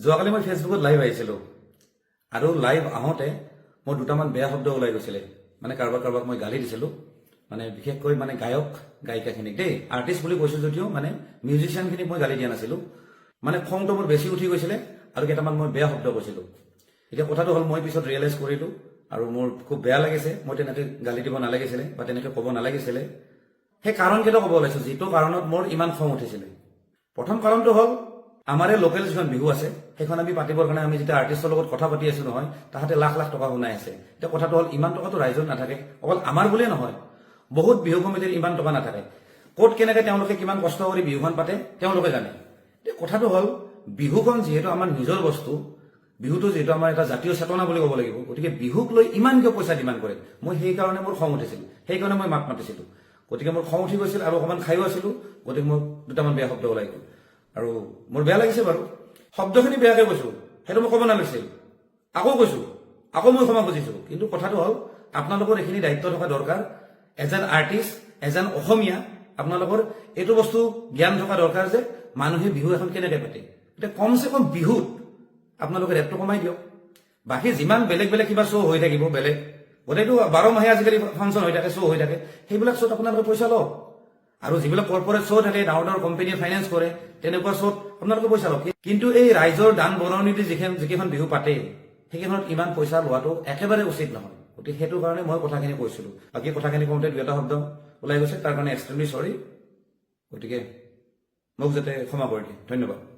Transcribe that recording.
যোৱাকালি মই ফেচবুকত লাইভ আহিছিলোঁ আৰু লাইভ আহোঁতে মোৰ দুটামান বেয়া শব্দ ওলাই গৈছিলে মানে কাৰোবাক মই গালি দিছিলোঁ মানে বিশেষকৈ মানে গায়ক গায়িকাখিনিক দেই আৰ্টিষ্ট বুলি কৈছোঁ যদিও মানে মিউজিচিয়ানখিনিক মই গালি দিয়া নাছিলোঁ মানে খংটো মোৰ বেছি উঠি গৈছিলে আৰু কেইটামান মই বেয়া শব্দ কৈছিলোঁ এতিয়া কথাটো হ'ল মই পিছত ৰিয়েলাইজ কৰিলোঁ আৰু মোৰ খুব বেয়া লাগিছে মই তেনেকৈ গালি দিব নালাগিছিলে বা তেনেকৈ ক'ব নালাগিছিলে সেই কাৰণকেইটা ক'ব ওলাইছোঁ যিটো কাৰণত মোৰ ইমান খং উঠিছিলে প্ৰথম কাৰণটো হ'ল আমাৰে লোকেল যিখন বিহু আছে সেইখন আমি পাতিবৰ কাৰণে আমি যেতিয়া আৰ্টিষ্টৰ লগত কথা পাতি আছো নহয় তাহাঁতে লাখ লাখ টকা শুনাই আছে এতিয়া কথাটো হ'ল ইমান টকাটো ৰাইজৰ নাথাকে অকল আমাৰ বুলিয়ে নহয় বহুত বিহু কমিটিৰ ইমান টকা নাথাকে ক'ত কেনেকৈ তেওঁলোকে কিমান কষ্ট কৰি বিহুখন পাতে তেওঁলোকে জানে এতিয়া কথাটো হ'ল বিহুখন যিহেতু আমাৰ নিজৰ বস্তু বিহুটো যিহেতু আমাৰ এটা জাতীয় চেতনা বুলি ক'ব লাগিব গতিকে বিহুক লৈ ইমান কিয় পইচা ডিমাণ্ড কৰে মই সেইকাৰণে মোৰ খং উঠিছিল সেইকাৰণে মই মাত মাতিছিলোঁ গতিকে মোৰ খং উঠি গৈছিল আৰু অকণমান খায়ো আছিলোঁ গতিকে মোৰ দুটামান বেয়া শব্দ ওলাই গ'ল আৰু মোৰ বেয়া লাগিছে বাৰু শব্দখিনি বেয়াকৈ কৈছোঁ সেইটো মই ক'ব নালাগিছিল আকৌ কৈছোঁ আকৌ মই ক্ষমা খুজিছোঁ কিন্তু কথাটো হ'ল আপোনালোকৰ এইখিনি দায়িত্ব থকা দৰকাৰ এজন আৰ্টিষ্ট এজন অসমীয়া আপোনালোকৰ এইটো বস্তু জ্ঞান থকা দৰকাৰ যে মানুহে বিহু এখন কেনেকৈ পাতে এতিয়া কমচে কম বিহুত আপোনালোকে ৰেটটো কমাই দিয়ক বাকী যিমান বেলেগ বেলেগ কিবা শ্ব' হৈ থাকিব বেলেগ গোটেইটো 12 মাহে আজিকালি ফাংচন হৈ থাকে শ্ব' হৈ থাকে সেইবিলাক শ্ব'ত আপোনালোকে পইচা লওক আৰু যিবিলাক কৰ্পৰেট শ্ব' থাকে ডাঙৰ ডাঙৰ কোম্পানীয়ে ফাইনেন্স কৰে তেনেকুৱা শ্ব'ত আপোনালোকে পইচা লওক কিন্তু এই ৰাইজৰ দান বৰঙণি দি যিকেইখন বিহু পাতে সেইকেইখনত ইমান পইচা লোৱাটো একেবাৰে উচিত নহয় গতিকে সেইটো কাৰণে মই কথাখিনি কৈছিলোঁ বাকী কথাখিনি কওঁতে দুই এটা শব্দ ওলাই গৈছে তাৰ কাৰণে এক্সট্ৰিমলি চৰি গতিকে মোক যাতে ক্ষমা কৰি দিয়ে ধন্যবাদ